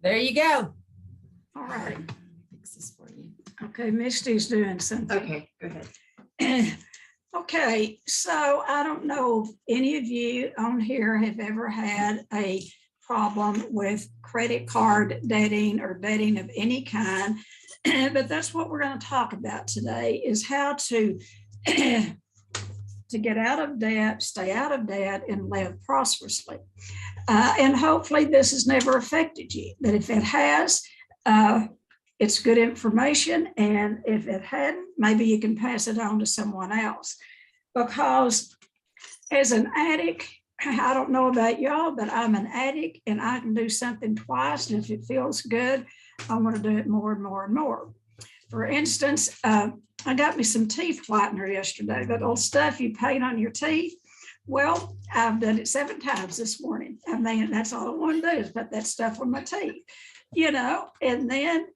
There you go. All right. Fix this for you. Okay, Misty's doing something. Okay, go ahead. Okay, so I don't know if any of you on here have ever had a problem with credit card debting or debting of any kind, but that's what we're going to talk about today, is how to get out of debt, stay out of debt, and live prosperously. And hopefully this has never affected you, but if it has, it's good information. And if it hadn't, maybe you can pass it on to someone else. Because as an addict, I don't know about y'all, but I'm an addict and I can do something twice. And if it feels good, I want to do it more and more and more. For instance, I got me some teeth whitener yesterday, that old stuff you paint on your teeth. Well, I've done it 7 times this morning. I mean, that's all I want to do is put that stuff on my teeth, and then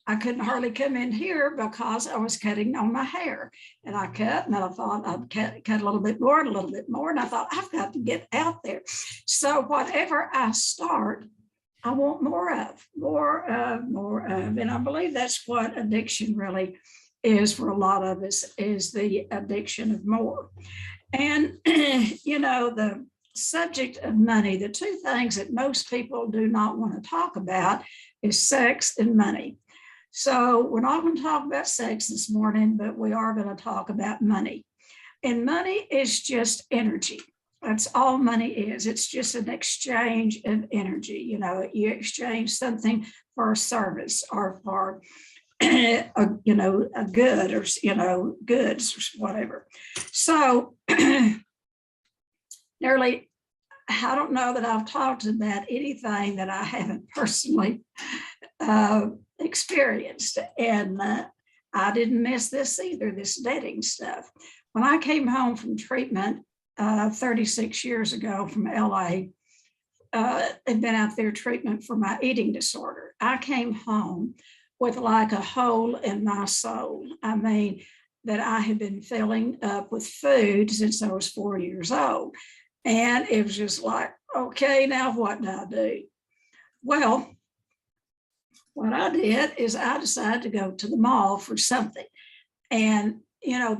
I couldn't hardly come in here because I was cutting on my hair, and I cut, and I thought I'd cut a little bit more and a little bit more. And I thought I've got to get out there. So whatever I start, I want more of. And I believe that's what addiction really is for a lot of us, is the addiction of more. And, the subject of money, the 2 things that most people do not want to talk about is sex and money. So we're not going to talk about sex this morning, but we are going to talk about money. And money is just energy. That's all money is. It's just an exchange of energy. You exchange something for a service or for a good, or goods or whatever. So nearly, I don't know that I've talked about anything that I haven't personally experienced. And I didn't miss this either, this debting stuff. When I came home from treatment 36 years ago from LA, I'd been out there treatment for my eating disorder. I came home with like a hole in my soul. I mean, that I had been filling up with food since I was 4 years old. And it was just like, okay, now what do I do? Well, what I did is I decided to go to the mall for something. And,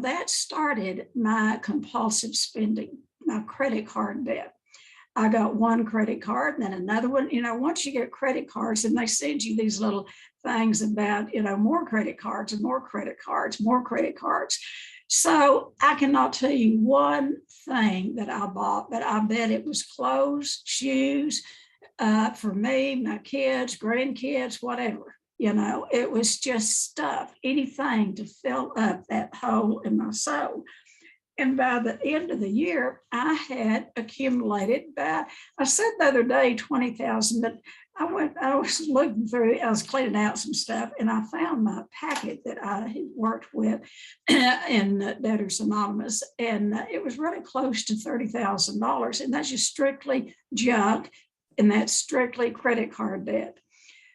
that started my compulsive spending, my credit card debt. I got one credit card and then another one. Once you get credit cards and they send you these little things about, more credit cards and more credit cards, more credit cards. So I cannot tell you one thing that I bought, but I bet it was clothes, shoes, for me, my kids, grandkids, whatever. It was just stuff, anything to fill up that hole in my soul. And by the end of the year, I had accumulated I said the other day 20,000, but I was looking through, I was cleaning out some stuff, and I found my packet that I had worked with in Debtors Anonymous, and it was really close to $30,000, and that's just strictly junk, and that's strictly credit card debt.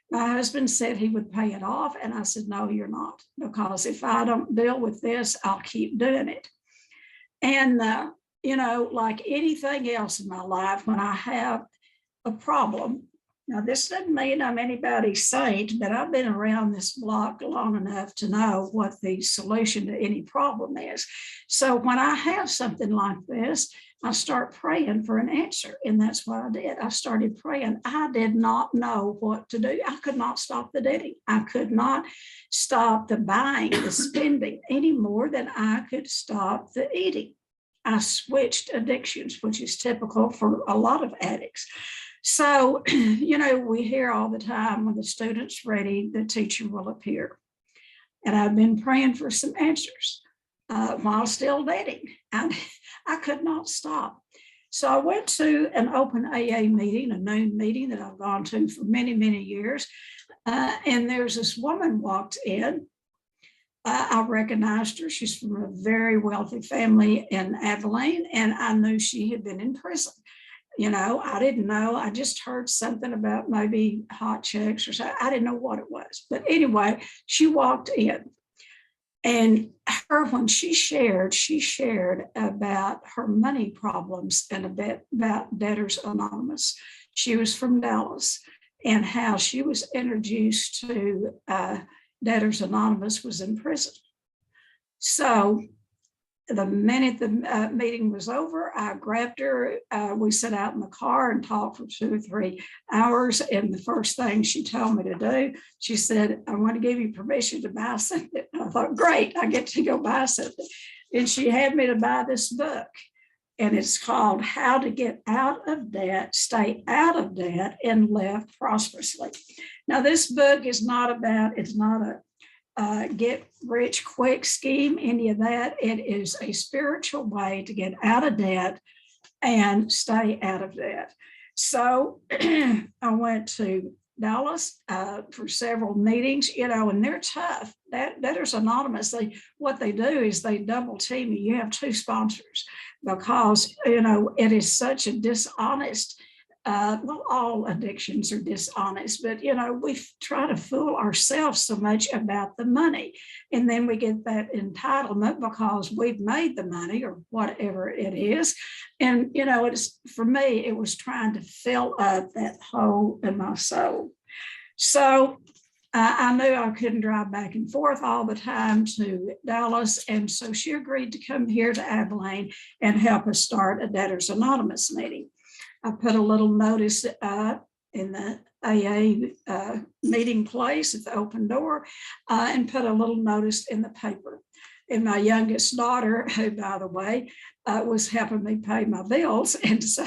My husband said he would pay it off, and I said, no, you're not, because if I don't deal with this, I'll keep doing it. And, like anything else in my life, when I have a problem, now this doesn't mean I'm anybody's saint, but I've been around this block long enough to know what the solution to any problem is. So when I have something like this, I start praying for an answer. And that's what I did. I started praying. I did not know what to do. I could not stop the debting. I could not stop the buying, the spending any more than I could stop the eating. I switched addictions, which is typical for a lot of addicts. So, we hear all the time, when the student's ready, the teacher will appear. And I've been praying for some answers while still dating. And I could not stop. So I went to an open AA meeting, a noon meeting that I've gone to for many, many years. And there's this woman walked in. I recognized her. She's from a very wealthy family in Abilene, and I knew she had been in prison. I didn't know. I just heard something about maybe hot chicks or something. I didn't know what it was. But anyway, she walked in. And when she shared about her money problems and a bit about Debtors Anonymous. She was from Dallas, and how she was introduced to Debtors Anonymous was in prison. So the minute the meeting was over, I grabbed her. We sat out in the car and talked for 2 or 3 hours. And the first thing she told me to do, she said, I want to give you permission to buy something. I thought, great, I get to go buy something. And she had me to buy this book. And it's called How to Get Out of Debt, Stay Out of Debt, and Live Prosperously. Now, this book is not about, it's not a get rich quick scheme, any of that. It is a spiritual way to get out of debt and stay out of debt. So I went to Dallas for several meetings, and they're tough. Debtors Anonymous, what they do is they double team you. You have 2 sponsors because, it is such a dishonest, well, all addictions are dishonest, but, we try to fool ourselves so much about the money. And then we get that entitlement because we've made the money or whatever it is. And, it's for me, it was trying to fill up that hole in my soul. So I knew I couldn't drive back and forth all the time to Dallas. And so she agreed to come here to Abilene and help us start a Debtors Anonymous meeting. I put a little notice in the AA meeting place at the open door and put a little notice in the paper. And my youngest daughter, who, by the way, was helping me pay my bills. And so,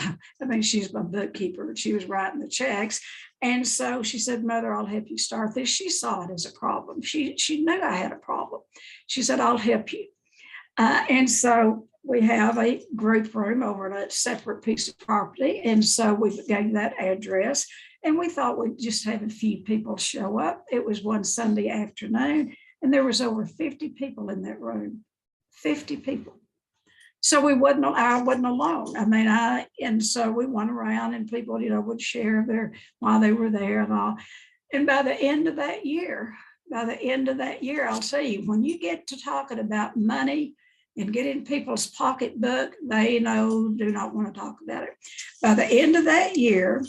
she's my bookkeeper. She was writing the checks. And so she said, Mother, I'll help you start this. She saw it as a problem. She knew I had a problem. She said, I'll help you. And so we have a group room over at a separate piece of property. And so we gave that address, and we thought we'd just have a few people show up. It was one Sunday afternoon, and there was over 50 people in that room, 50 people. So I wasn't alone. And so we went around and people, would share while they were there and all. And by the end of that year, I'll tell you, when you get to talking about money and get in people's pocketbook, they do not want to talk about it. By the end of that year,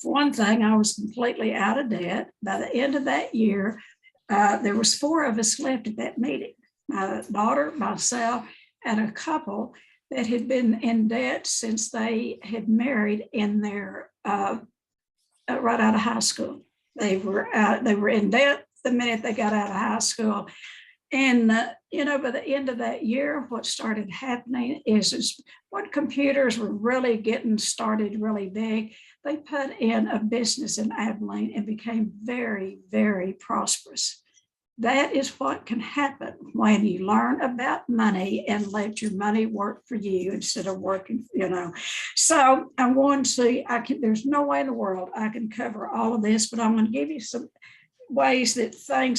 for one thing, I was completely out of debt. By the end of that year, there was 4 of us left at that meeting. My daughter, myself, and a couple that had been in debt since they had married in their right out of high school. They were in debt the minute they got out of high school. And, by the end of that year, what started happening is when computers were really getting started really big, they put in a business in Abilene and became very, very prosperous. That is what can happen when you learn about money and let your money work for you instead of working, So I'm going to, there's no way in the world I can cover all of this, but I'm going to give you some things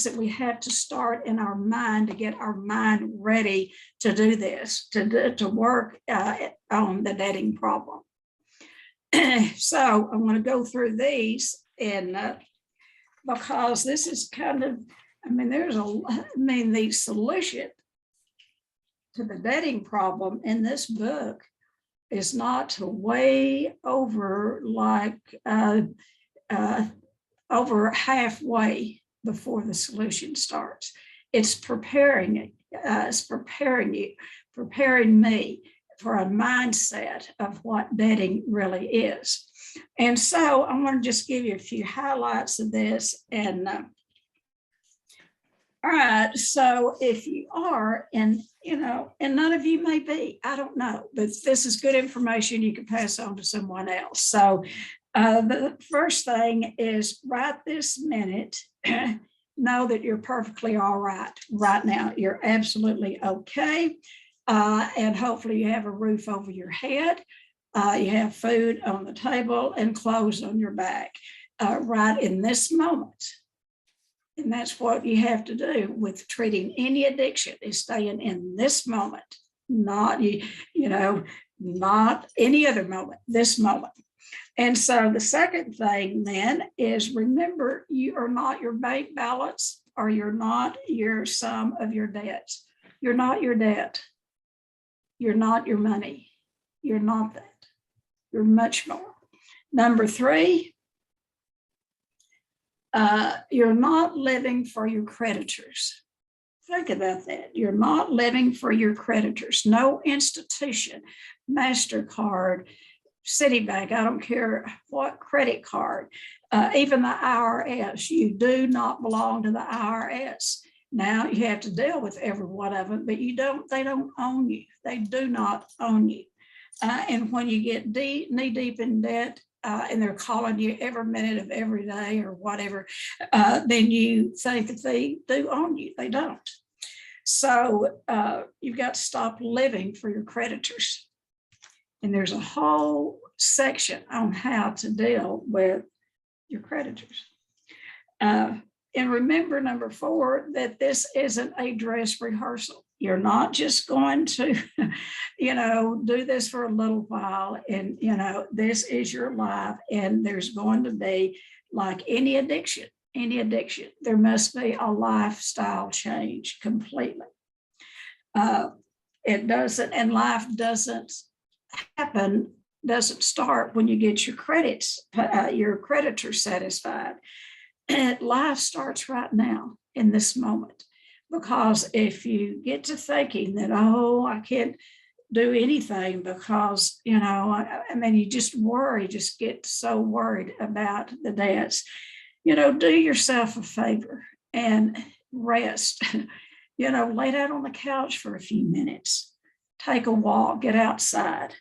that we have to start in our mind to get our mind ready to do this, to work on the debting problem. So I'm going to go through these, and because this is kind of, the solution to the debting problem in this book is not to way over over halfway before the solution starts. It's preparing me for a mindset of what debting really is. And so I'm going to just give you a few highlights of this. And all right, so if you are, and none of you may be, I don't know, but this is good information you can pass on to someone else. So the first thing is right this minute, know that you're perfectly all right now. You're absolutely okay. And hopefully you have a roof over your head. You have food on the table and clothes on your back right in this moment. And that's what you have to do with treating any addiction, is staying in this moment, not any other moment, this moment. And so the second thing then is remember, you are not your bank balance or you're not your sum of your debts. You're not your debt. You're not your money. You're not that. You're much more. Number 3, you're not living for your creditors. Think about that. You're not living for your creditors. No institution, MasterCard, Citibank, I don't care what credit card, even the IRS, you do not belong to the IRS. Now you have to deal with every one of them, but they don't own you. They do not own you. And when you get knee deep in debt, and they're calling you every minute of every day or whatever, then you think that they do own you. They don't. So you've got to stop living for your creditors. And there's a whole section on how to deal with your creditors. And remember, number 4, that this isn't a dress rehearsal. You're not just going to, do this for a little while. And, this is your life. And there's going to be, like any addiction, there must be a lifestyle change completely. It doesn't, and life doesn't start when you get your creditors satisfied. Life starts right now in this moment, because if you get to thinking that, I can't do anything because, you just get so worried about the debts, do yourself a favor and rest, lay down on the couch for a few minutes, take a walk, get outside,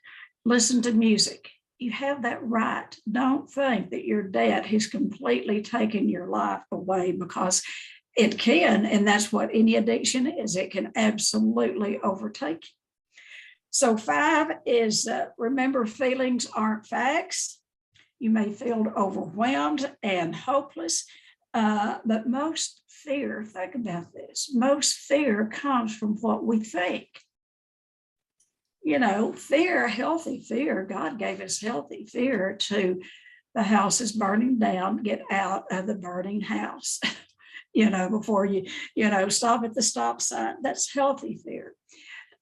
listen to music. You have that right. Don't think that your debt has completely taken your life away, because it can, and that's what any addiction is. It can absolutely overtake you. So 5 is, remember, feelings aren't facts. You may feel overwhelmed and hopeless, but most fear, think about this, most fear comes from what we think. Fear, healthy fear, God gave us healthy fear to the house is burning down, get out of the burning house, before you, stop at the stop sign. That's healthy fear.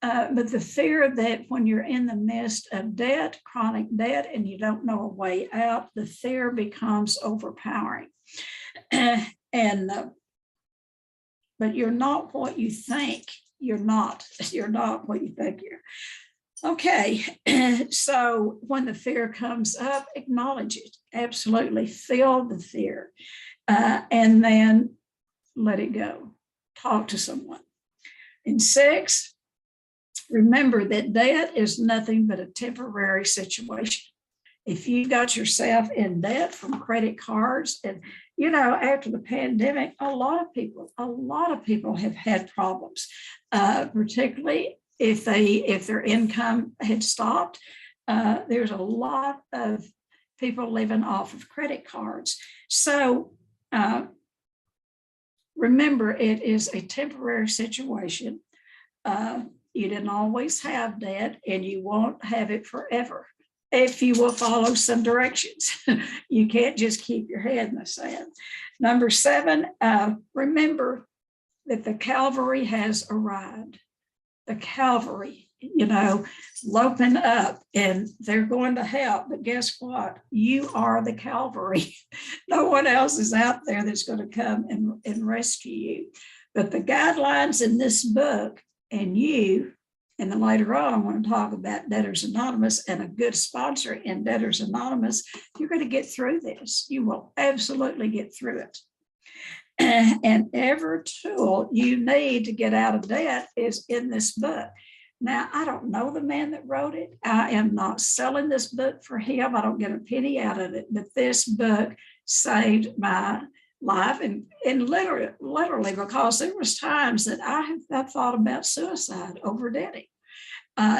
But the fear that when you're in the midst of debt, chronic debt, and you don't know a way out, the fear becomes overpowering. But you're not what you think. You're not what you think you're. Okay, so when the fear comes up, acknowledge it. Absolutely feel the fear, and then let it go. Talk to someone. And 6, remember that debt is nothing but a temporary situation. If you got yourself in debt from credit cards, and after the pandemic, a lot of people have had problems, particularly if their income had stopped. There's a lot of people living off of credit cards. So remember, it is a temporary situation. You didn't always have debt, and you won't have it forever if you will follow some directions. You can't just keep your head in the sand. Number 7, remember that the Calvary has arrived. The Calvary, loping up, and they're going to help. But guess what? You are the Calvary. No one else is out there that's going to come and rescue you. But the guidelines in this book, and then later on, I want to talk about Debtors Anonymous and a good sponsor in Debtors Anonymous. You're going to get through this. You will absolutely get through it. And every tool you need to get out of debt is in this book. Now, I don't know the man that wrote it. I am not selling this book for him. I don't get a penny out of it, but this book saved my life, and literally, because there was times that I thought about suicide over debting.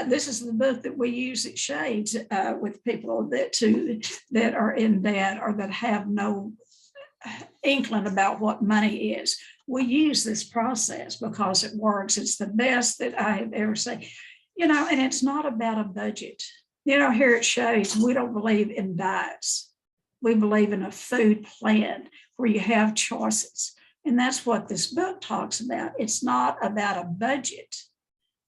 This is the book that we use at Shades with people that are in debt or that have no inkling about what money is. We use this process because it works. It's the best that I have ever seen. And it's not about a budget. Here at Shades, we don't believe in diets. We believe in a food plan where you have choices. And that's what this book talks about. It's not about a budget.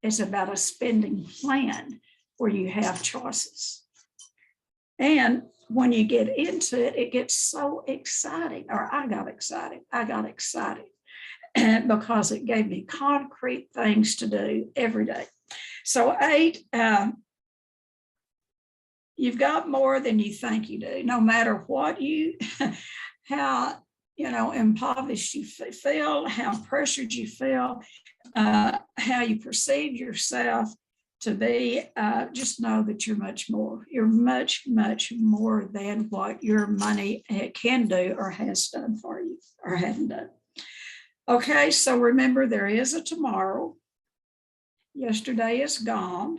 It's about a spending plan where you have choices. And when you get into it, it gets so exciting, or I got excited because it gave me concrete things to do every day. So 8, you've got more than you think you do, no matter what how, impoverished you feel, how pressured you feel, how you perceive yourself to be, just know that you're much more. You're much, much more than what your money can do or has done for you or hadn't done. Okay, so remember, there is a tomorrow. Yesterday is gone.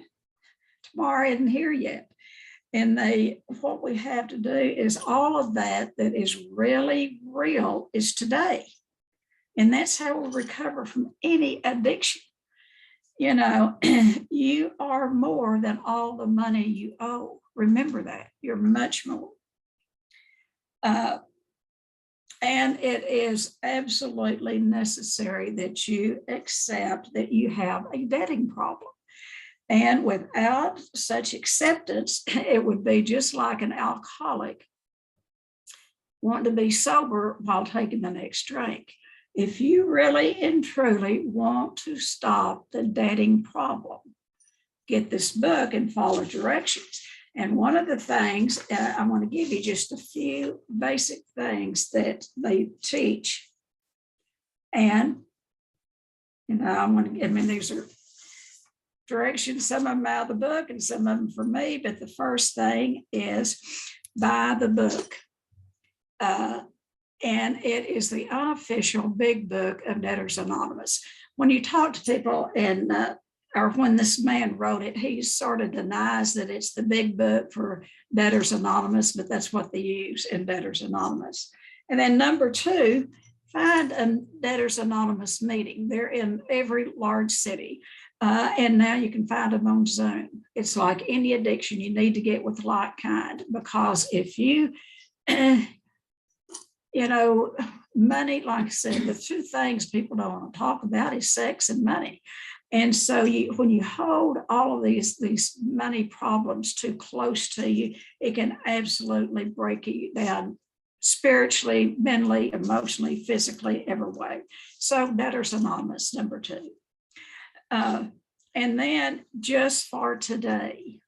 Tomorrow isn't here yet. And what we have to do is all of that is really real is today. And that's how we recover from any addiction. You are more than all the money you owe. Remember that. You're much more. And it is absolutely necessary that you accept that you have a debting problem. And without such acceptance, it would be just like an alcoholic wanting to be sober while taking the next drink. If you really and truly want to stop the debting problem, get this book and follow directions. And one of the things, I want to give you just a few basic things that they teach. And, these are directions, some of them out of the book and some of them for me, but the first thing is buy the book. And it is the unofficial big book of Debtors Anonymous. When you talk to people or when this man wrote it, he sort of denies that it's the big book for Debtors Anonymous, but that's what they use in Debtors Anonymous. And then number 2, find a Debtors Anonymous meeting. They're in every large city. And now you can find them on Zoom. It's like any addiction, you need to get with like kind, because if you, money, like I said, the 2 things people don't want to talk about is sex and money. And so when you hold all of these money problems too close to you, it can absolutely break you down spiritually, mentally, emotionally, physically, every way. So Debtors Anonymous, number 2. And then just for today,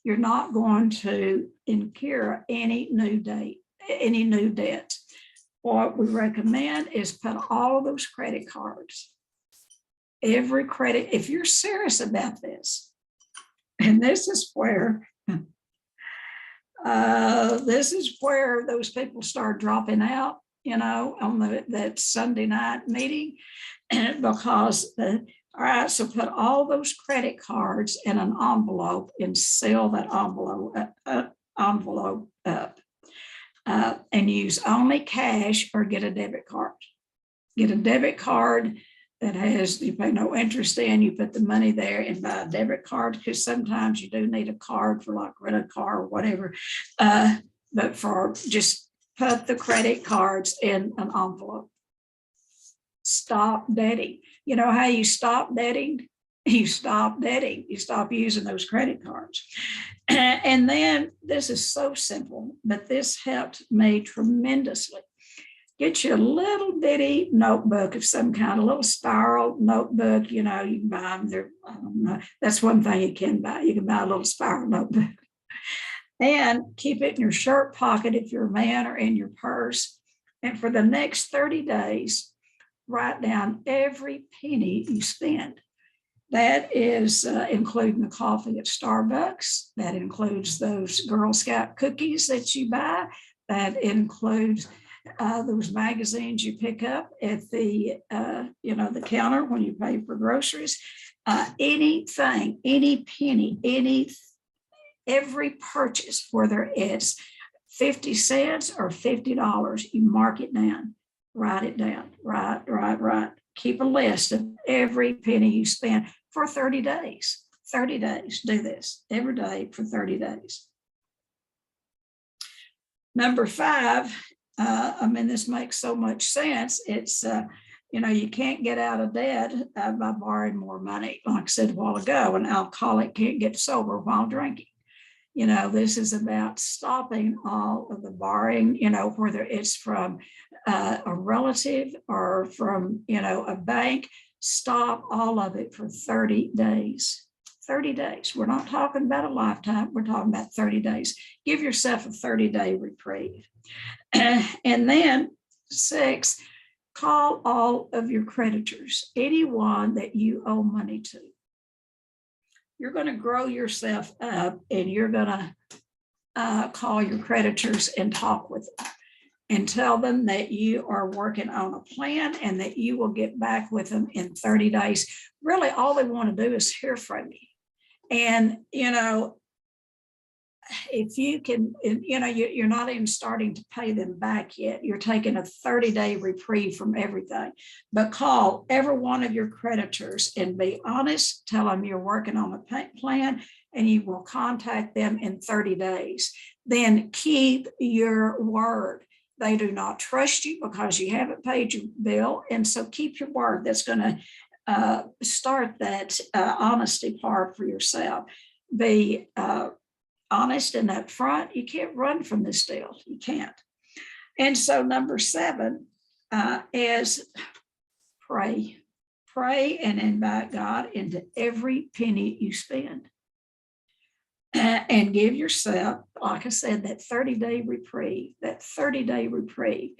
you're not going to incur any new debt. What we recommend is put all those credit cards, every credit, if you're serious about this, and this is where those people start dropping out, on that Sunday night meeting, because all right, so put all those credit cards in an envelope and seal that envelope up, and use only cash or get a debit card. Get a debit card that you pay no interest in, you put the money there and buy a debit card, because sometimes you do need a card for like rent a car or whatever, but for just put the credit cards in an envelope. Stop debting. You know how you stop debting? You stop debting. You stop using those credit cards. And then this is so simple, but this helped me tremendously. Get you a little bitty notebook of some kind, a little spiral notebook. You can buy them. I don't know. That's one thing you can buy. You can buy a little spiral notebook. And keep it in your shirt pocket if you're a man, or in your purse. And for the next 30 days, write down every penny you spend. That is including the coffee at Starbucks. That includes those Girl Scout cookies that you buy. That includes those magazines you pick up at the counter when you pay for groceries. Anything, any penny, every purchase, whether it's 50 cents or $50, you mark it down, write it down, write. Keep a list of every penny you spend for 30 days. 30 days, do this every day for 30 days. Number 5, I mean, this makes so much sense. It's, you can't get out of debt by borrowing more money, like I said a while ago. An alcoholic can't get sober while drinking. This is about stopping all of the borrowing, whether it's from a relative or from, a bank. Stop all of it for 30 days. 30 days. We're not talking about a lifetime. We're talking about 30 days. Give yourself a 30-day reprieve. And then 6, call all of your creditors, anyone that you owe money to. You're going to grow yourself up, and you're going to call your creditors and talk with them and tell them that you are working on a plan and that you will get back with them in 30 days. Really, all they want to do is hear from you. And, if you can, you're not even starting to pay them back yet. You're taking a 30-day reprieve from everything. But call every one of your creditors and be honest. Tell them you're working on a plan and you will contact them in 30 days. Then keep your word. They do not trust you because you haven't paid your bill. And so keep your word. That's going to start that honesty part for yourself. Be honest and upfront. You can't run from this deal. You can't. And so number 7 is pray. Pray and invite God into every penny you spend. And give yourself, like I said, that 30-day reprieve, that 30-day reprieve.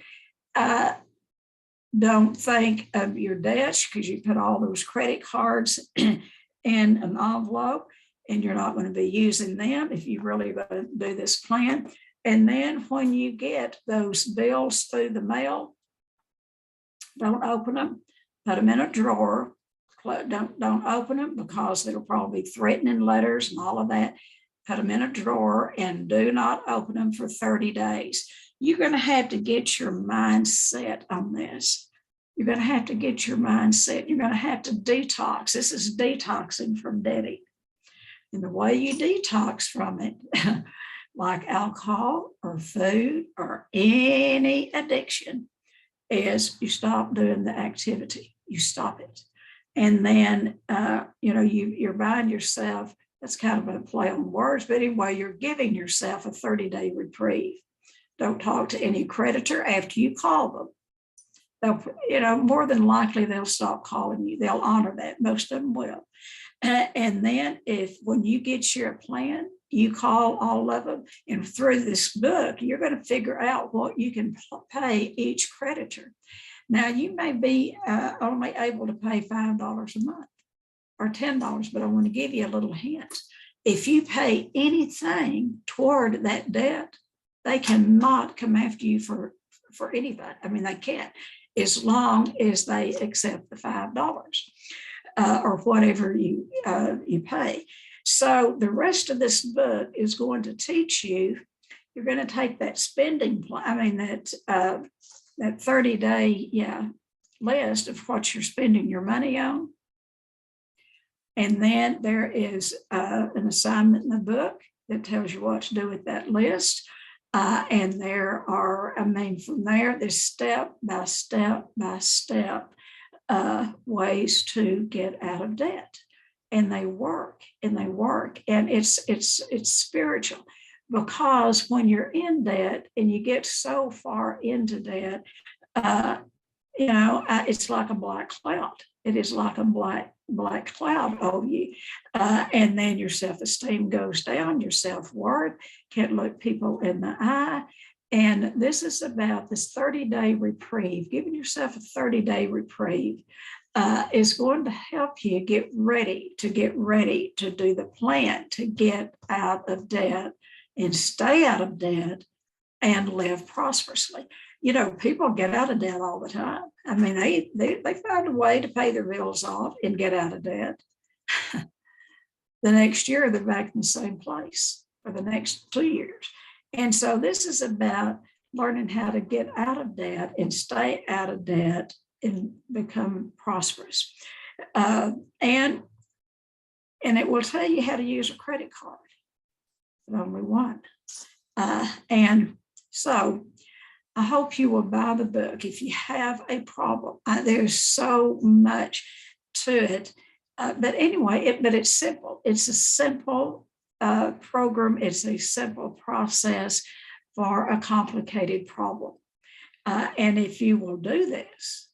Don't think of your debts because you put all those credit cards in an envelope and you're not going to be using them if you really going to do this plan. And then when you get those bills through the mail, don't open them, put them in a drawer. Don't open them because it'll probably be threatening letters and all of that. Put them in a drawer and do not open them for 30 days. You're going to have to get your mind set on this. You're going to have to get your mind set. You're going to have to detox. This is detoxing from debting. And the way you detox from it, like alcohol or food or any addiction, is you stop doing the activity. You stop it. And then, you're buying yourself, that's kind of a play on words, but anyway, you're giving yourself a 30-day reprieve. Don't talk to any creditor after you call them. They'll, more than likely they'll stop calling you. They'll honor that. Most of them will. And then when you get your plan, you call all of them, and through this book, you're going to figure out what you can pay each creditor. Now, you may be only able to pay $5 a month or $10, but I want to give you a little hint. If you pay anything toward that debt, they cannot come after you for anything. I mean, they can't, as long as they accept the $5 or whatever you pay. So the rest of this book is going to teach you. You're going to take that spending plan. That 30-day list of what you're spending your money on. And then there is an assignment in the book that tells you what to do with that list. And there are, from there, there's step by step by step ways to get out of debt. And they work. And it's spiritual, because when you're in debt and you get so far into debt, it's like a black cloud. It is like a black cloud over you. And then your self-esteem goes down, your self-worth, can't look people in the eye. And this is about this 30-day reprieve. Giving yourself a 30-day reprieve is going to help you get ready to do the plan to get out of debt and stay out of debt and live prosperously. People get out of debt all the time. They find a way to pay their bills off and get out of debt. The next year, they're back in the same place for the next 2 years. And so this is about learning how to get out of debt and stay out of debt and become prosperous. And it will tell you how to use a credit card, but only one. And so I hope you will buy the book if you have a problem. There's so much to it. But anyway, but it's simple. It's a simple program. It's a simple process for a complicated problem. And if you will do this,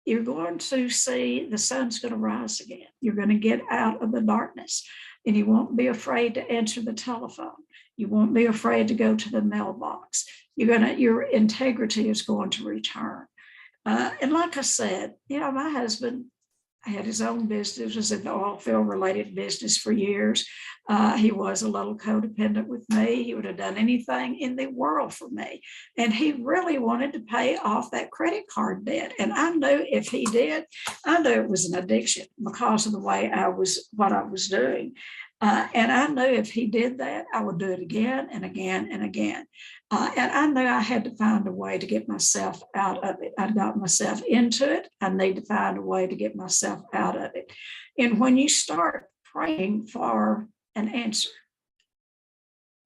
you're going to see the sun's going to rise again. You're going to get out of the darkness, and you won't be afraid to answer the telephone. You won't be afraid to go to the mailbox. Your integrity is going to return. And like I said, my husband had his own business, was in the oil field related business for years. He was a little codependent with me. He would have done anything in the world for me. And he really wanted to pay off that credit card debt. And I knew if he did, I knew it was an addiction because of the way what I was doing. And I knew if he did that, I would do it again and again and again. And I knew I had to find a way to get myself out of it. I got myself into it. I need to find a way to get myself out of it. And when you start praying for an answer,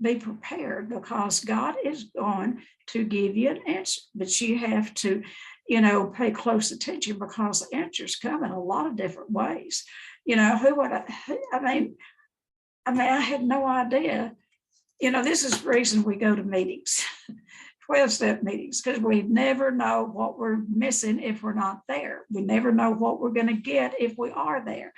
be prepared, because God is going to give you an answer. But you have to, pay close attention, because the answers come in a lot of different ways. I had no idea. This is the reason we go to meetings, 12-step meetings, because we never know what we're missing if we're not there. We never know what we're going to get if we are there.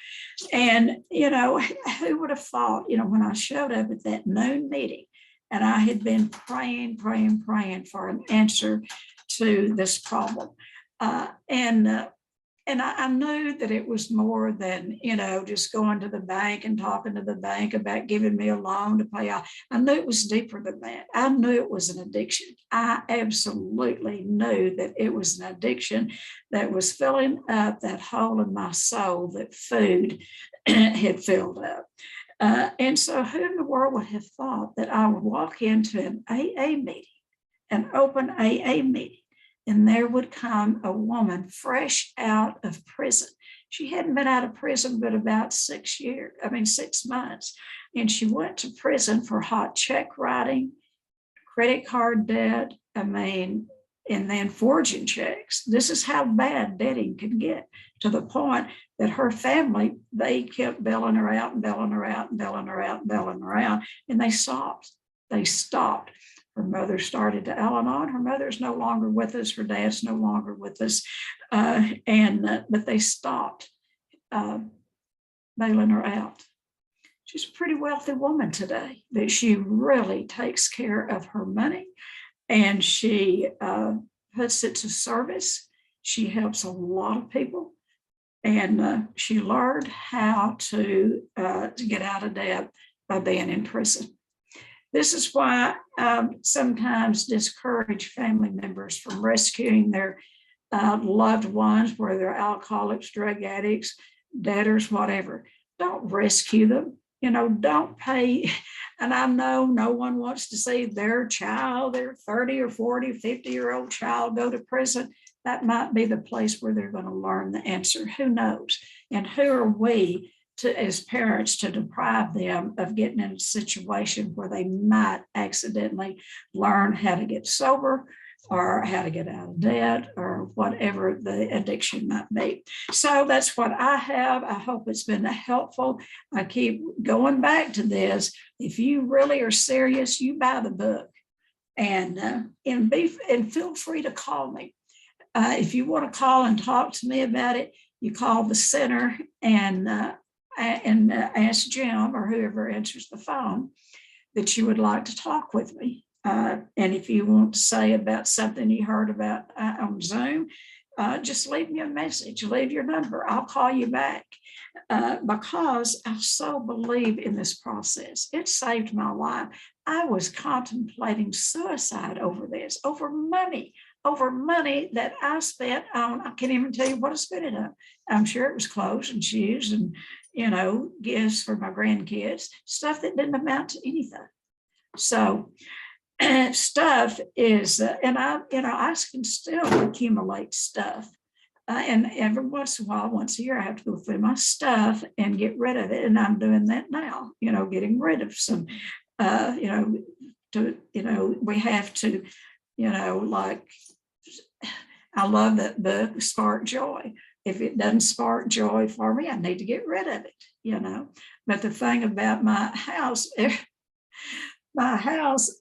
And, who would have thought, when I showed up at that noon meeting and I had been praying for an answer to this problem. And I knew that it was more than, just going to the bank and talking to the bank about giving me a loan to pay off. I knew it was deeper than that. I knew it was an addiction. I absolutely knew that it was an addiction that was filling up that hole in my soul that food had filled up. And so who in the world would have thought that I would walk into an AA meeting, an open AA meeting, and there would come a woman fresh out of prison. She hadn't been out of prison but about 6 months. And she went to prison for hot check writing, credit card debt, and then forging checks. This is how bad debting can get, to the point that her family, they kept billing her out, and they stopped. Her mother started to Al-Anon. Her mother's no longer with us. Her dad's no longer with us. But they stopped bailing her out. She's a pretty wealthy woman today, but she really takes care of her money, and she puts it to service. She helps a lot of people, and she learned how to get out of debt by being in prison. This is why I sometimes discourage family members from rescuing their loved ones, whether they're alcoholics, drug addicts, debtors, whatever. Don't rescue them. Don't pay. And I know no one wants to see their child, their 30 or 40, 50-year-old child go to prison. That might be the place where they're going to learn the answer. Who knows? And who are we as parents to deprive them of getting in a situation where they might accidentally learn how to get sober or how to get out of debt or whatever the addiction might be. So that's what I have. I hope it's been helpful. I keep going back to this. If you really are serious, you buy the book, and feel free to call me. If you want to call and talk to me about it, you call the center and ask Jim or whoever answers the phone that you would like to talk with me. And if you want to say about something you heard about on Zoom, just leave me a message, leave your number. I'll call you back because I so believe in this process. It saved my life. I was contemplating suicide over this, over money that I spent on. I can't even tell you what I spent it on. I'm sure it was clothes and shoes and, gifts for my grandkids, stuff that didn't amount to anything. So stuff is, and I can still accumulate stuff. And every once in a while, once a year, I have to go through my stuff and get rid of it. And I'm doing that now, getting rid of some, we have to Like I love that book, Spark Joy. If it doesn't spark joy for me, I need to get rid of it. But the thing about my house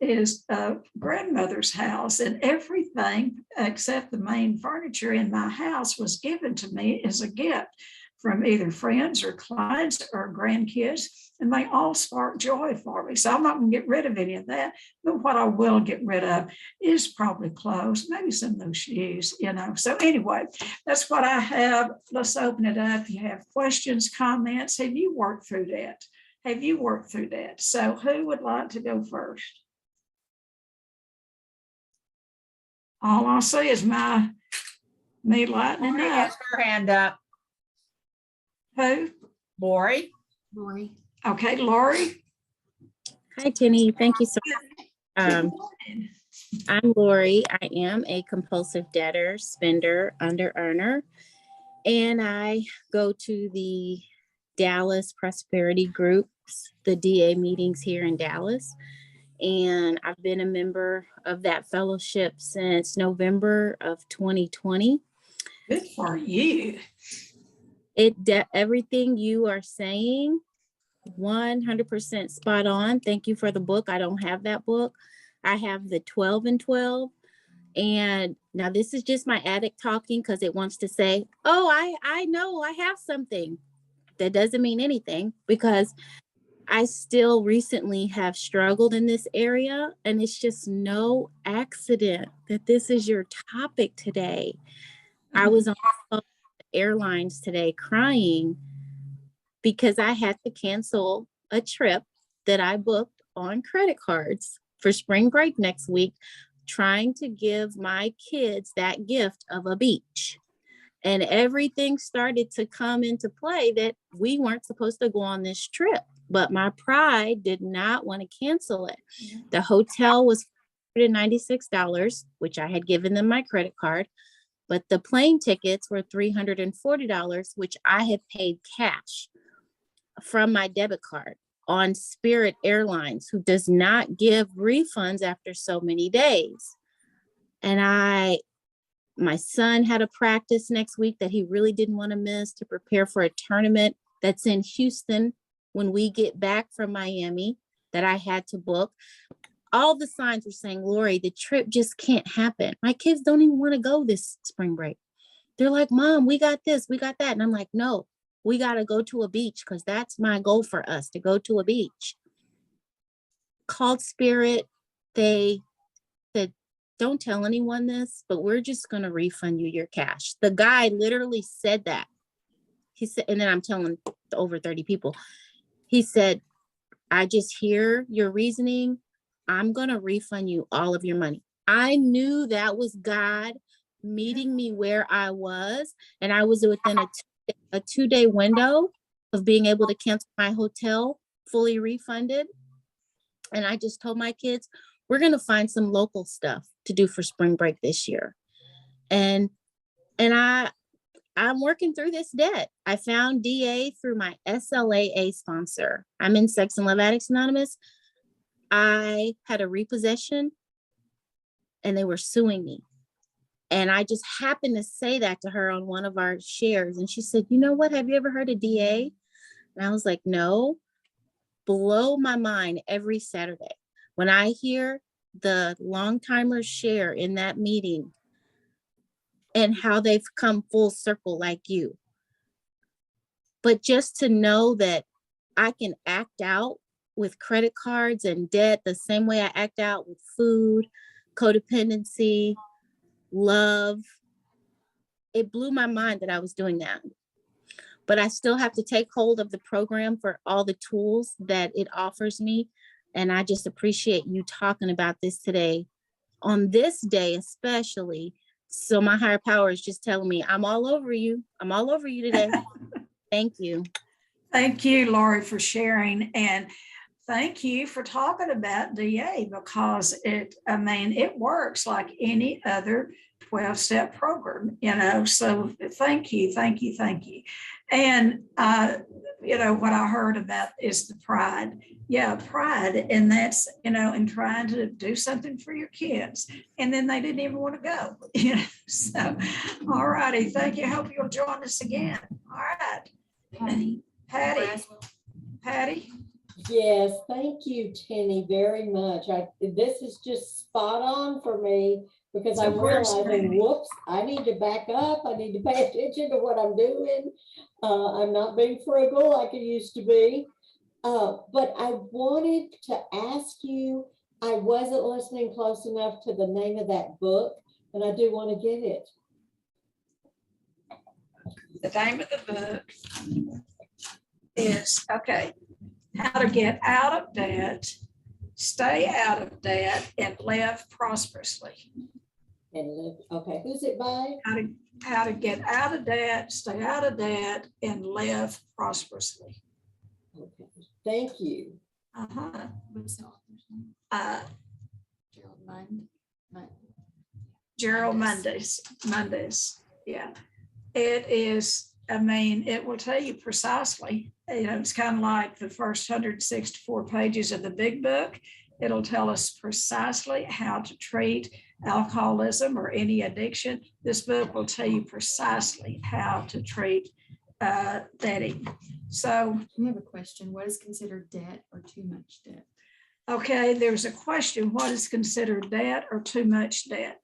is a grandmother's house, and everything except the main furniture in my house was given to me as a gift from either friends or clients or grandkids, and they all spark joy for me. So I'm not going to get rid of any of that. But what I will get rid of is probably clothes, maybe some of those shoes. So anyway, that's what I have. Let's open it up. If you have questions, comments, have you worked through that? So who would like to go first? All I see is me lightening Lori up. has her hand up. Who? Lori. Okay, Lori. Hi, Tennie. Thank you so Good much. morning. I'm Lori. I am a compulsive debtor, spender, under earner, and I go to the Dallas Prosperity Groups, the DA meetings here in Dallas. And I've been a member of that fellowship since November of 2020. Good for you. Everything you are saying, 100% spot on. Thank you for the book. I don't have that book. I have the 12 and 12. And now this is just my addict talking because it wants to say, oh, I know I have something. That doesn't mean anything because I still recently have struggled in this area, and it's just no accident that this is your topic today. I was on airlines today crying because I had to cancel a trip that I booked on credit cards for spring break next week, trying to give my kids that gift of a beach. And everything started to come into play that we weren't supposed to go on this trip, but my pride did not want to cancel it. The hotel was $196, which I had given them my credit card, but the plane tickets were $340, which I had paid cash from my debit card on Spirit Airlines, who does not give refunds after so many days. And my son had a practice next week that he really didn't want to miss to prepare for a tournament that's in Houston when we get back from Miami that I had to book. All the signs were saying, Lori, the trip just can't happen. My kids don't even want to go this spring break. They're like, Mom, we got this, we got that. And I'm like, no, we got to go to a beach because that's my goal for us, to go to a beach. Called Spirit. They said, don't tell anyone this, but we're just going to refund you your cash. The guy literally said that. He said, and then I'm telling over 30 people, he said, I just hear your reasoning. I'm going to refund you all of your money. I knew that was God meeting me where I was. And I was within a 2-day window of being able to cancel my hotel fully refunded. And I just told my kids, we're going to find some local stuff to do for spring break this year. And I'm working through this debt. I found DA through my SLAA sponsor. I'm in Sex and Love Addicts Anonymous. I had a repossession and they were suing me. And I just happened to say that to her on one of our shares. And she said, you know what? Have you ever heard of DA? And I was like, no. Blow my mind every Saturday when I hear the long timers share in that meeting and how they've come full circle like you. But just to know that I can act out with credit cards and debt the same way I act out with food, codependency, love, it blew my mind that I was doing that. But I still have to take hold of the program for all the tools that it offers me. And I just appreciate you talking about this today, on this day especially. So my higher power is just telling me, I'm all over you. I'm all over you today. Thank you. Thank you, Lori, for sharing. And thank you for talking about DA because it works like any other 12-step program, so thank you, thank you, thank you. And, what I heard about is the pride. Yeah, pride. And that's, in trying to do something for your kids. And then they didn't even want to go, So, all righty. Thank you. Hope you'll join us again. All right. Patty. Yes, thank you, Tennie, very much. This is just spot on for me because So I'm realizing, ready. whoops, I need to back up. I need to pay attention to what I'm doing. I'm not being frugal like I used to be. But I wanted to ask you, I wasn't listening close enough to the name of that book, and I do want to get it. The name of the book is, How to Get Out of Debt, Stay Out of Debt, and Live Prosperously. And live, okay, who's it by? How to get out of debt, stay out of debt, and live prosperously. Okay, thank you. Uh-huh. What's the author's name? Gerald Gerald Mundis. Yeah. It is, it will tell you precisely, it's kind of like the first 164 pages of the big book. It'll tell us precisely how to treat alcoholism or any addiction. This book will tell you precisely how to treat debting. So We have a question. What is considered debt or too much debt? okay, there's a question, what is considered debt or too much debt?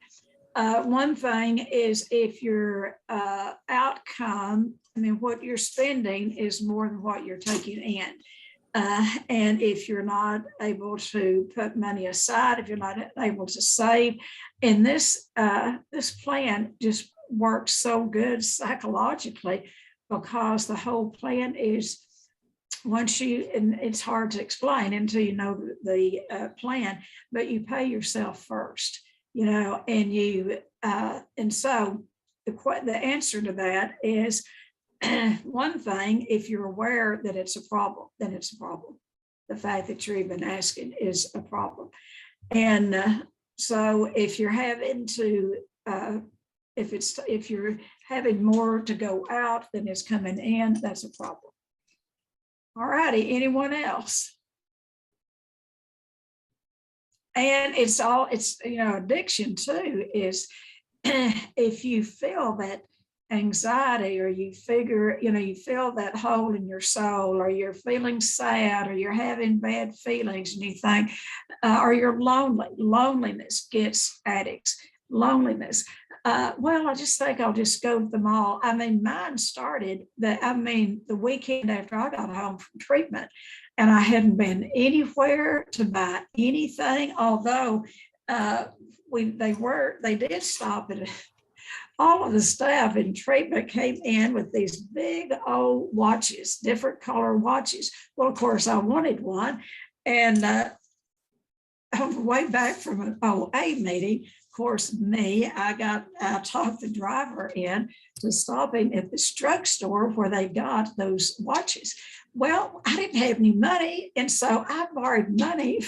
One thing is if your outcome, what you're spending is more than what you're taking in. And if you're not able to put money aside, if you're not able to save, and this plan just works so good psychologically because the whole plan is once you, and it's hard to explain until you know the plan, but you pay yourself first, and you, and so the answer to that is one thing, if you're aware that it's a problem, then it's a problem. The fact that you're even asking is a problem. And so if you're having to, if you're having more to go out than is coming in, that's a problem. All righty, anyone else? And it's addiction too, is if you feel that anxiety or you feel that hole in your soul, or you're feeling sad, or you're having bad feelings and you think, or you're loneliness gets addicts, loneliness. Well, I just think I'll just go to the mall. Mine started the weekend after I got home from treatment, and I hadn't been anywhere to buy anything, although they did stop at all of the staff in treatment came in with these big old watches, different color watches. Well, of course, I wanted one. And on the way back from an OA meeting, of course, I talked the driver in to stop him at this drugstore where they got those watches. Well, I didn't have any money. And so I borrowed money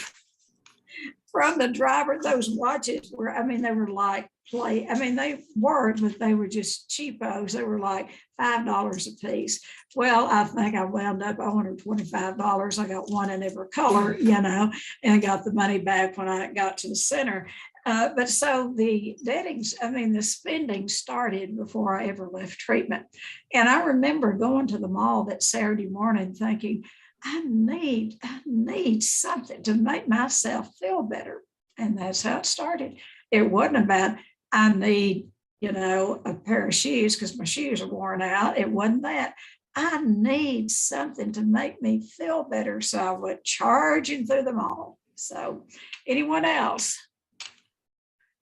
from the driver. Those watches were, they were like they weren't, but they were just cheapos. They were like $5 a piece. Well, I think I wound up owing $25. I got one in every color, and I got the money back when I got to the center. But so the the spending started before I ever left treatment. And I remember going to the mall that Saturday morning thinking, I need something to make myself feel better. And that's how it started. It wasn't about, I need, a pair of shoes because my shoes are worn out. It wasn't that. I need something to make me feel better. So I went charging through the mall. So anyone else?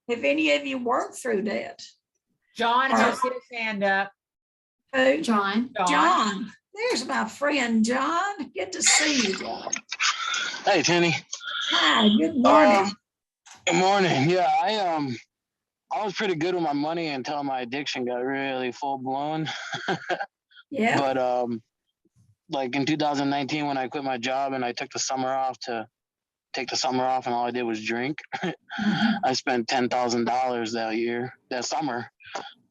Have any of you worked through that? John has his hand up. Who? John. John. There's my friend, John. Good to see you, John. Hey, Tennie. Hi, good morning. Good morning. Yeah, I was pretty good with my money until my addiction got really full blown. Yeah. But like in 2019 when I quit my job and I took the summer off and all I did was drink. Mhm. I spent $10,000 that summer,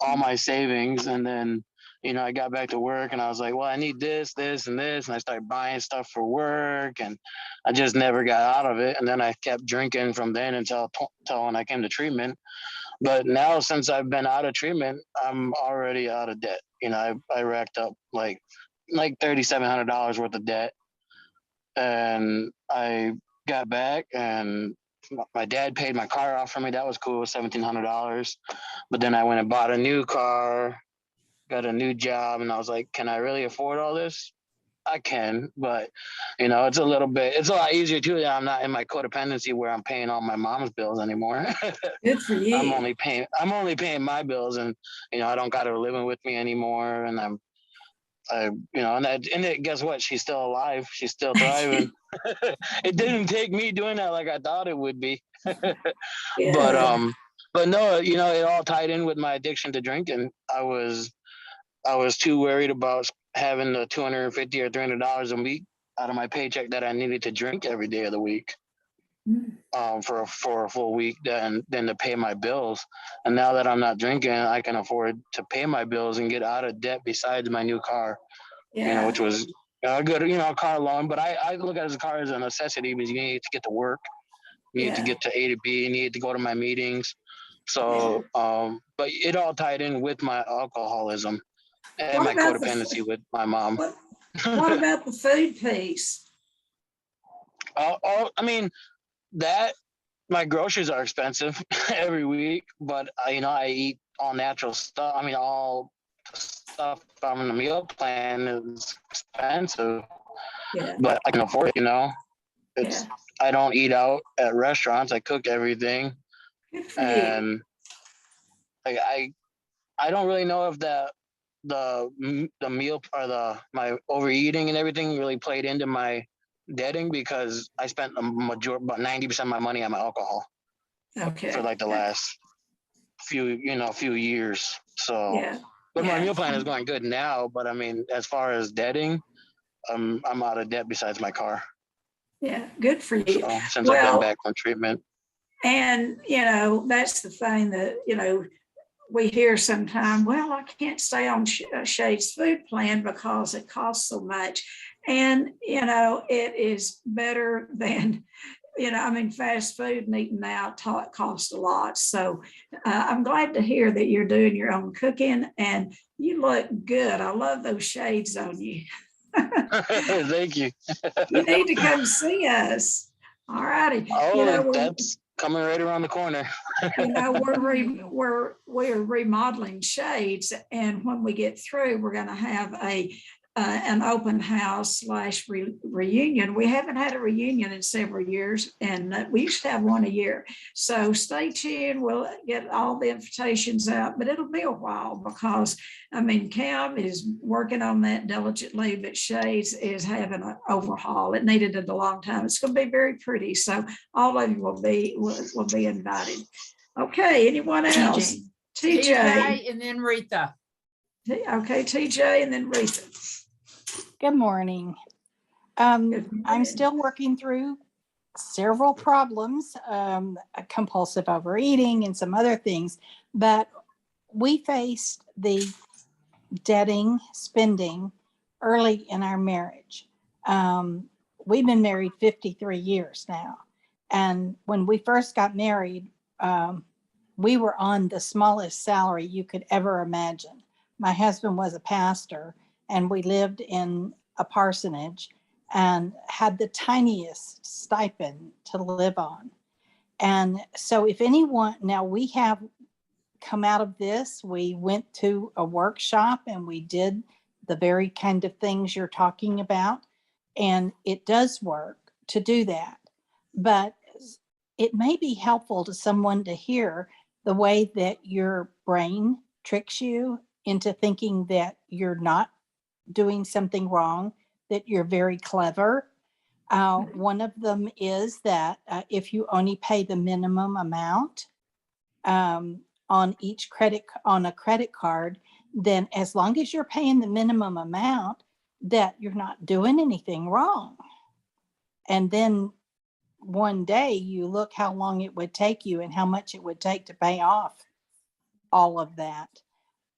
all my savings. And then, I got back to work and I was like, well, I need this, this, and this. And I started buying stuff for work and I just never got out of it. And then I kept drinking from then until when I came to treatment. But now, since I've been out of treatment, I'm already out of debt. I racked up like $3,700 worth of debt, and I got back, and my dad paid my car off for me. That was cool. It was $1,700. But then I went and bought a new car, got a new job, and I was like, can I really afford all this? I can, but it's a lot easier too that I'm not in my codependency where I'm paying all my mom's bills anymore. Good for you. I'm only paying my bills, and I don't got her living with me anymore, and guess what? She's still alive. She's still thriving. It didn't take me doing that like I thought it would be. Yeah. But no, it all tied in with my addiction to drinking. I was too worried about having the $250 or $300 a week out of my paycheck that I needed to drink every day of the week, for a full week, than to pay my bills. And now that I'm not drinking, I can afford to pay my bills and get out of debt. Besides my new car, Yeah. which was a good, car loan. But I look at a car as a necessity because you need to get to work, you need to get to A to B, you need to go to my meetings. So, but it all tied in with my alcoholism and my codependency with my mom. What about the food piece? I mean, that my groceries are expensive every week, but I eat all natural stuff. I mean, all stuff on the meal plan is expensive, Yeah. but I can afford it. It's Yeah. I don't eat out at restaurants. I cook everything, Good for you. and I don't really know if the meal or my overeating and everything really played into my debting, because I spent about 90% of my money on my alcohol Okay. for like the last few years. So, Yeah. but my Yeah. meal plan is going good now. But I mean, as far as debting, I'm out of debt besides my car. Yeah. Good for you. So since I've been back from treatment. And, that's the thing that, we hear sometimes, well, I can't stay on Shade's food plan because it costs so much. And, it is better than, fast food and eating out costs a lot. So I'm glad to hear that you're doing your own cooking and you look good. I love those shades on you. Thank you. You need to come see us. All righty. Oh, that's coming right around the corner. We're remodeling Shades, and when we get through, we're going to have an open house / reunion. We haven't had a reunion in several years, and we used to have one a year. So stay tuned. We'll get all the invitations out, but it'll be a while because, Cam is working on that diligently, but Shades is having an overhaul. It needed it a long time. It's going to be very pretty. So all of you will be invited. Okay, anyone else? TJ. And then Retha. Okay, TJ and then Retha. Good morning. I'm still working through several problems, compulsive overeating and some other things, but we faced the spending early in our marriage. We've been married 53 years now. And when we first got married, we were on the smallest salary you could ever imagine. My husband was a pastor, and we lived in a parsonage and had the tiniest stipend to live on. And so now we have come out of this, we went to a workshop and we did the very kind of things you're talking about. And it does work to do that. But it may be helpful to someone to hear the way that your brain tricks you into thinking that you're not doing something wrong, that you're very clever. One of them is that if you only pay the minimum amount on a credit card, then as long as you're paying the minimum amount, that you're not doing anything wrong. And then one day you look how long it would take you and how much it would take to pay off all of that.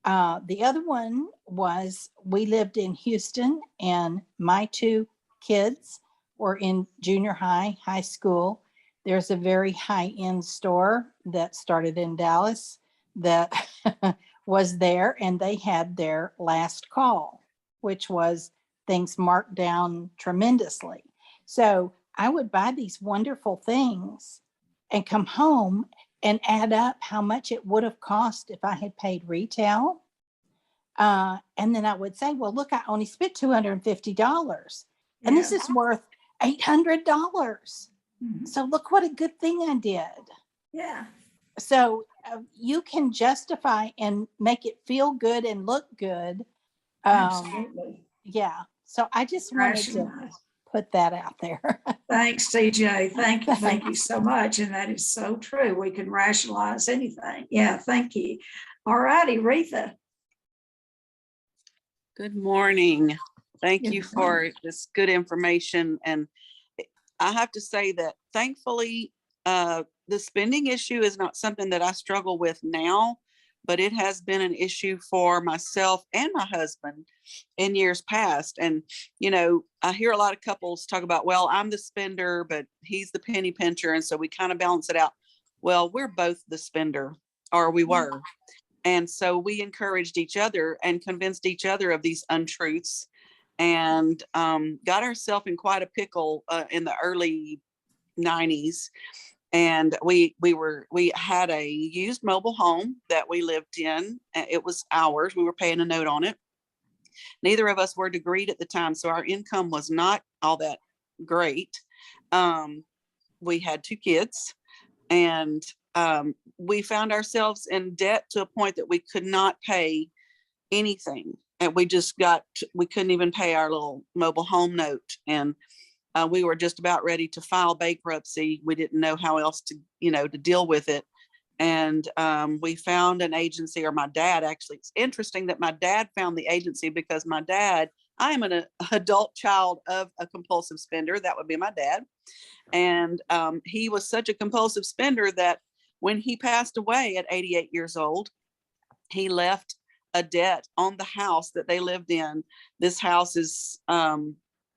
The other one was we lived in Houston, and my two kids were in junior high, high school. There's a very high-end store that started in Dallas that was there, and they had their last call, which was things marked down tremendously. So I would buy these wonderful things and come home and add up how much it would have cost if I had paid retail. And then I would say, well, look, I only spent $250 and this is worth $800. Mhm. So look what a good thing I did. Yeah. So you can justify and make it feel good and look good. Absolutely. Yeah. So I just wanted to Rationalize. put that out there. Thanks, CJ. Thank you so much. And that is so true. We can rationalize anything. Yeah, thank you. All righty, Retha. Good morning. Thank Good you for morning. this good information. And I have to say that thankfully, the spending issue is not something that I struggle with now, but it has been an issue for myself and my husband in years past. And, you know, I hear a lot of couples talk about, well, I'm the spender, but he's the penny pincher. And so we kind of balance it out. Well, we're both the spender, or we were. And so we encouraged each other and convinced each other of these untruths, and got ourselves in quite a pickle in the early 90s. And we had a used mobile home that we lived in. It was ours. We were paying a note on it. Neither of us were degreed at the time, so our income was not all that great. We had two kids, and we found ourselves in debt to a point that we could not pay anything. And we couldn't even pay our little mobile home note. And we were just about ready to file bankruptcy. We didn't know how else to deal with it. And we found an agency, or my dad, actually. It's interesting that my dad found the agency, because I am an adult child of a compulsive spender. That would be my dad. And he was such a compulsive spender that when he passed away at 88 years old, he left a debt on the house that they lived in. This house is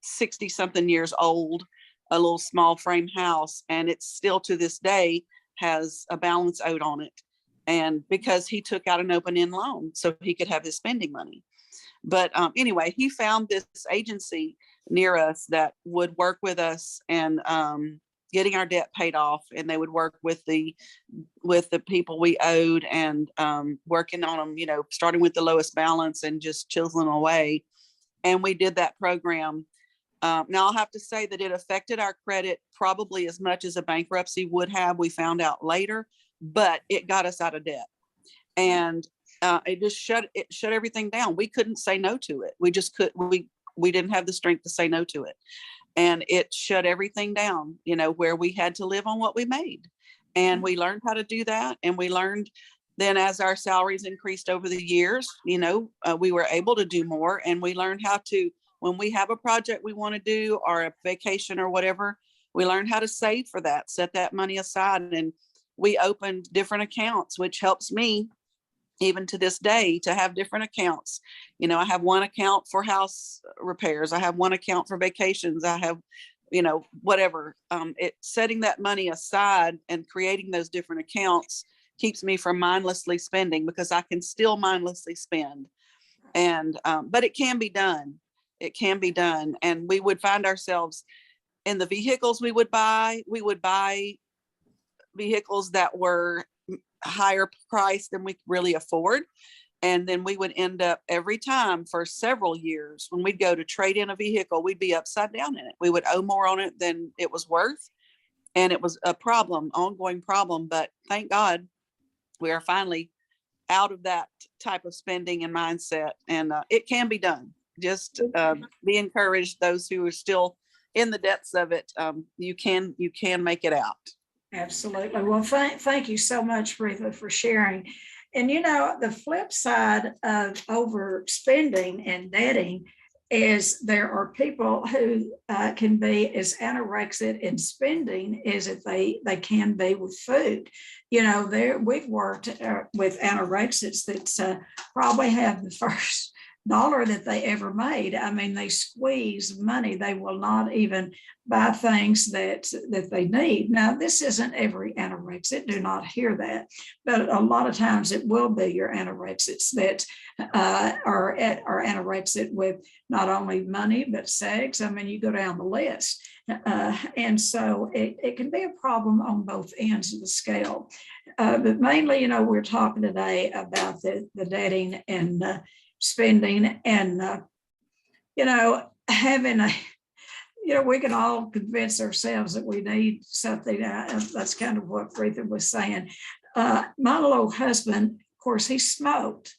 60 something years old, a little small frame house, and it's still to this day has a balance owed on it. And because he took out an open-end loan so he could have his spending money. But anyway, he found this agency near us that would work with us and getting our debt paid off, and they would work with the people we owed, and working on them, starting with the lowest balance and just chiseling away. And we did that program. Now I'll have to say that it affected our credit probably as much as a bankruptcy would have. We found out later, but it got us out of debt. And it just shut everything down. We couldn't say no to it. We just we didn't have the strength to say no to it. And it shut everything down, where we had to live on what we made. And we learned how to do that. And we learned then, as our salaries increased over the years, we were able to do more. And we learned how to, when we have a project we want to do, or a vacation or whatever, we learned how to save for that, set that money aside. And we opened different accounts, which helps me even to this day to have different accounts. I have one account for house repairs. I have one account for vacations. I have, whatever. Setting that money aside and creating those different accounts keeps me from mindlessly spending, because I can still mindlessly spend. And, but it can be done. It can be done. And we would find ourselves in the vehicles we would buy vehicles that were higher price than we really afford. And then we would end up every time for several years, when we'd go to trade in a vehicle, we'd be upside down in it. We would owe more on it than it was worth. And it was a problem, ongoing problem. But thank God we are finally out of that type of spending and mindset. And it can be done. Just be encouraged, those who are still in the depths of it. You can make it out. Absolutely. Well, thank you so much, Retha, for sharing. And the flip side of overspending and netting is there are people who can be as anorexic in spending as if they can be with food. You know, we've worked with anorexics that probably have the first dollar that they ever made. I mean, they squeeze money. They will not even buy things that they need. Now, this isn't every anorexic, do not hear that, but a lot of times it will be your anorexics that are anorexic with not only money, but sex. I mean, you go down the list. And so it can be a problem on both ends of the scale. But mainly, you know, we're talking today about the debting and spending and, you know, having a, you know, we can all convince ourselves that we need something. That's kind of what Rita was saying. My little husband, of course, he smoked.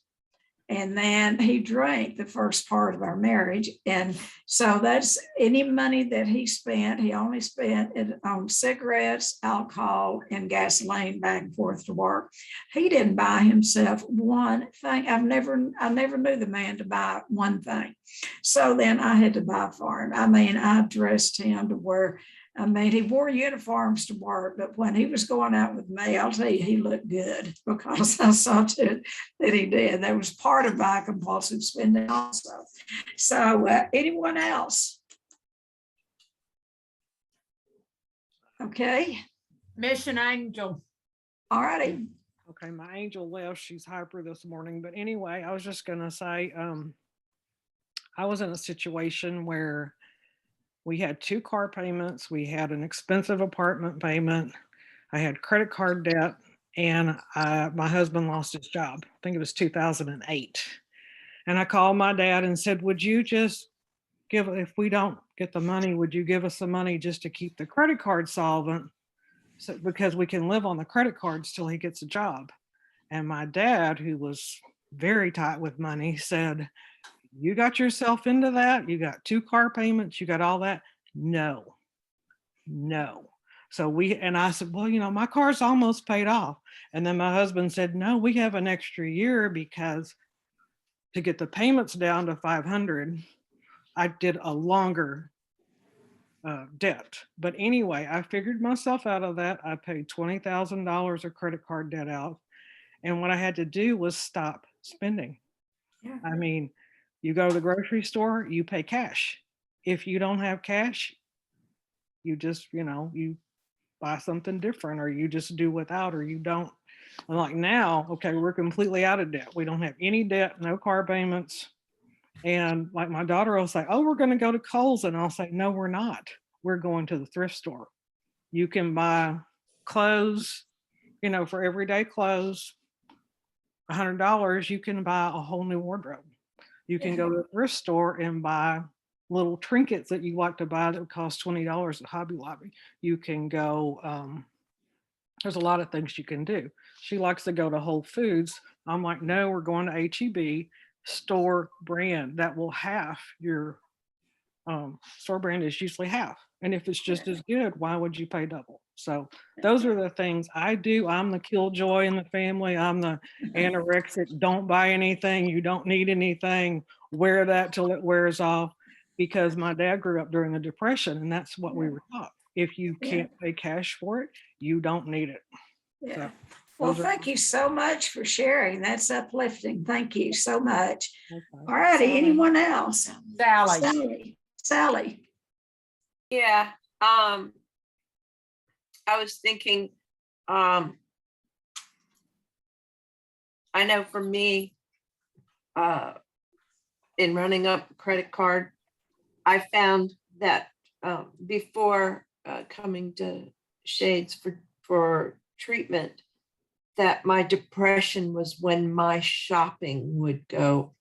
And then he drank the first part of our marriage. And so that's any money that he spent, he only spent it on cigarettes, alcohol, and gasoline back and forth to work. He didn't buy himself one thing. I never knew the man to buy one thing. So then I had to buy for him. I mean, I dressed him to where, I mean, he wore uniforms to work, but when he was going out with me, I'll tell you, he looked good because I saw to it that he did. That was part of my compulsive spending also. So anyone else? Okay. Mission Angel. All righty. Okay, my angel left. She's hyper this morning. But anyway, I was just going to say, I was in a situation where we had 2 car payments. We had an expensive apartment payment. I had credit card debt, and my husband lost his job. I think it was 2008. And I called my dad and said, would you just if we don't get the money, would you give us the money just to keep the credit card solvent? So, because we can live on the credit cards till he gets a job. And my dad, who was very tight with money, said, you got yourself into that. You got 2 car payments. You got all that. No. So I said, well, you know, my car's almost paid off. And then my husband said, no, we have an extra year because to get the payments down to 500, I did a longer debt. But anyway, I figured myself out of that. I paid $20,000 of credit card debt out. And what I had to do was stop spending. Yeah. I mean, you go to the grocery store, you pay cash. If you don't have cash, you just, you know, you buy something different, or you just do without, or you don't. And like now, okay, we're completely out of debt. We don't have any debt, no car payments. And like my daughter will say, oh, we're going to go to Kohl's. And I'll say, no, we're not. We're going to the thrift store. You can buy clothes, you know, for everyday clothes, $100, you can buy a whole new wardrobe. You can go to the thrift store and buy little trinkets that you like to buy that would cost $20 at Hobby Lobby. You can go, there's a lot of things you can do. She likes to go to Whole Foods. I'm like, no, we're going to HEB, store brand. That will half your store brand is usually half. And if it's just as good, why would you pay double? So those are the things I do. I'm the killjoy in the family. I'm the anorexic. Don't buy anything. You don't need anything. Wear that till it wears off. Because my dad grew up during the Depression, and that's what we were taught. If you can't pay cash for it, you don't need it. Yeah. So, well, thank you so much for sharing. That's uplifting. Thank you so much. okay. All righty. Anyone else? Sally. Sally. Yeah. I was thinking, I know for me, in running up a credit card, I found that before coming to Shades for treatment, that my depression was when my shopping would go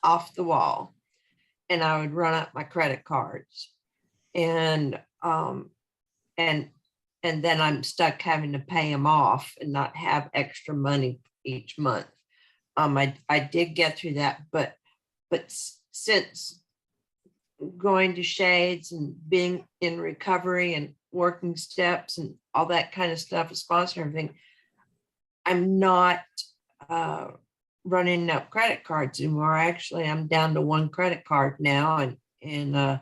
off the wall and I would run up my credit cards. And then I'm stuck having to pay them off and not have extra money each month. I did get through that, but since going to Shades and being in recovery and working steps and all that kind of stuff, a sponsor and everything, I'm not running up credit cards anymore. Actually, I'm down to one credit card now, and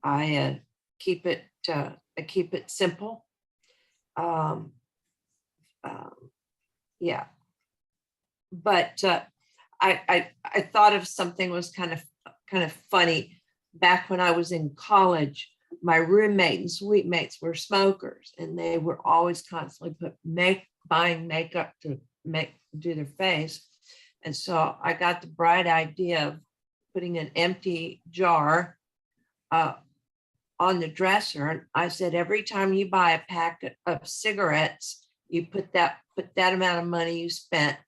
I keep it simple. Yeah, but I thought of something was kind of funny. Back when I was in college, my roommate and suite mates were smokers, and they were always constantly buying makeup to do their face. And so I got the bright idea of putting an empty jar on the dresser. And I said, every time you buy a packet of cigarettes, you put that amount of money you spent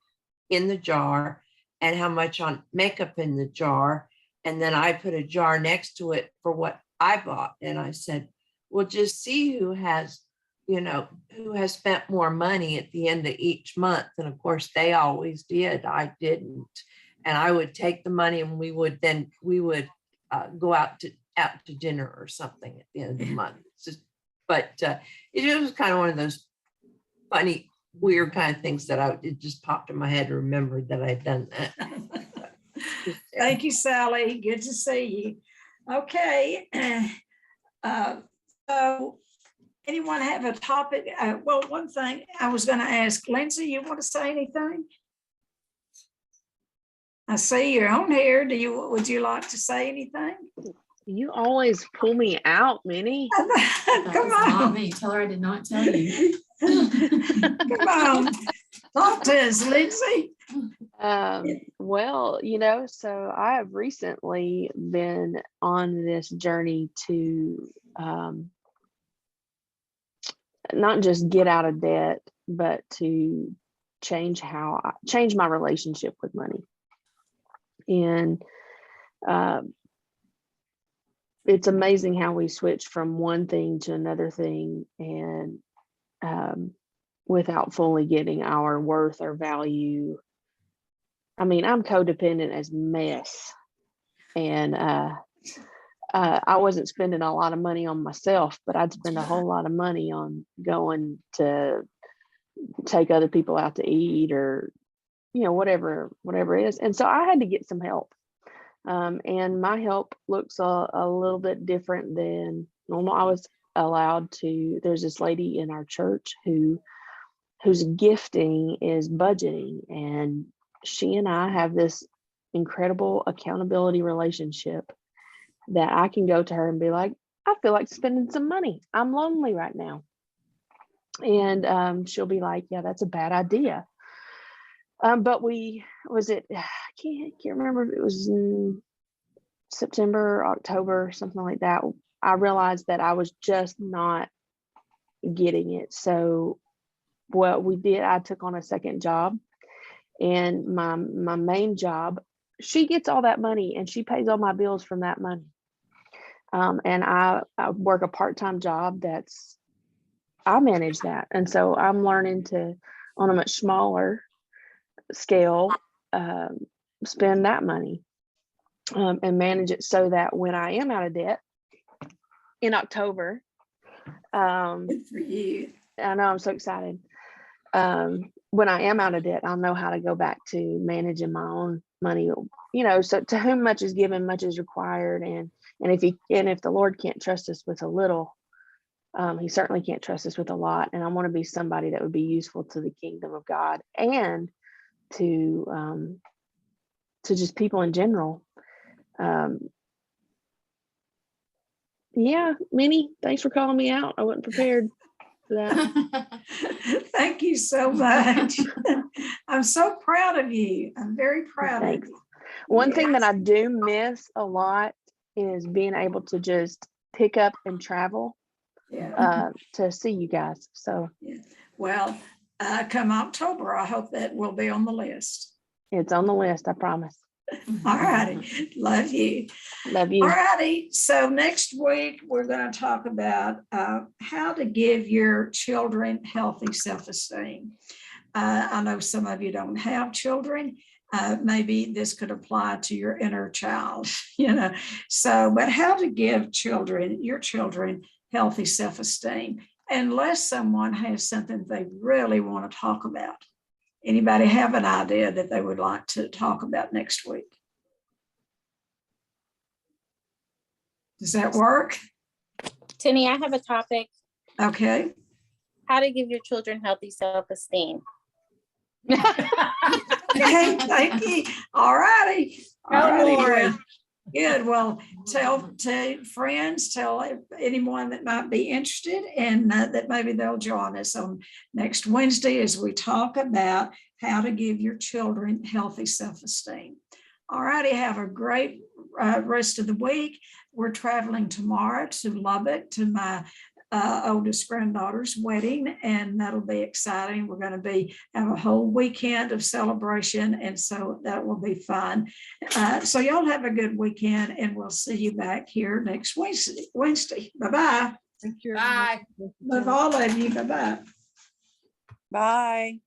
in the jar and how much on makeup in the jar. And then I put a jar next to it for what I bought. And I said, well, just see who has spent more money at the end of each month. And of course they always did. I didn't. And I would take the money and we would go out to dinner or something at the end of the month. But it was kind of one of those funny, weird kind of things that it just popped in my head and remembered that I'd done that. Thank you, Sally. Good to see you. Okay. So anyone have a topic? Well, one thing I was going to ask, Lindsay, you want to say anything? I see you're on here. Would you like to say anything? You always pull me out, Minnie. Come on. Not me. Tell her I did not tell you. Come on. Talk to us, Lindsay. Well, so I have recently been on this journey to not just get out of debt, but to change my relationship with money. And it's amazing how we switch from one thing to another thing, and without fully getting our worth or value. I mean, I'm codependent as mess, and I wasn't spending a lot of money on myself, but I'd spend a whole lot of money on going to take other people out to eat, or whatever it is. And so I had to get some help, and my help looks a little bit different than normal. I was allowed to. There's this lady in our church whose gifting is budgeting, and she and I have this incredible accountability relationship that I can go to her and be like, I feel like spending some money. I'm lonely right now. And she'll be like, yeah, that's a bad idea. But I can't remember if it was in September, October, something like that. I realized that I was just not getting it. So what we did, I took on a second job, and my main job, she gets all that money and she pays all my bills from that money. And I work a part-time job I manage that. And so I'm learning to, on a much smaller scale, spend that money and manage it so that when I am out of debt in October, Good for you. I know, I'm so excited. When I am out of debt, I'll know how to go back to managing my own money. So to whom much is given, much is required. And if the Lord can't trust us with a little, he certainly can't trust us with a lot. And I want to be somebody that would be useful to the kingdom of God and to just people in general. Yeah, Minnie, thanks for calling me out. I wasn't prepared for that. Thank you so much. I'm so proud of you. I'm very proud of you. One thing that I do miss a lot is being able to just pick up and travel to see you guys. So, well, come October, I hope that will be on the list. It's on the list, I promise. All righty. Love you. Love you. All righty. So next week, we're going to talk about how to give your children healthy self-esteem. I know some of you don't have children. Maybe this could apply to your inner child, but how to give your children healthy self-esteem, unless someone has something they really want to talk about. Anybody have an idea that they would like to talk about next week? Does that work? Tennie, I have a topic. Okay. How to give your children healthy self-esteem. Okay, thank you. All righty. All righty. Well, good. Well, tell friends, tell anyone that might be interested, and that maybe they'll join us on next Wednesday as we talk about how to give your children healthy self-esteem. All righty. Have a great rest of the week. We're traveling tomorrow to Lubbock to my oldest granddaughter's wedding, and that'll be exciting. We're going to have a whole weekend of celebration, and so that will be fun. So y'all have a good weekend, and we'll see you back here next Wednesday. Bye-bye. Thank you. Bye. Love all of you. Bye-bye. Bye.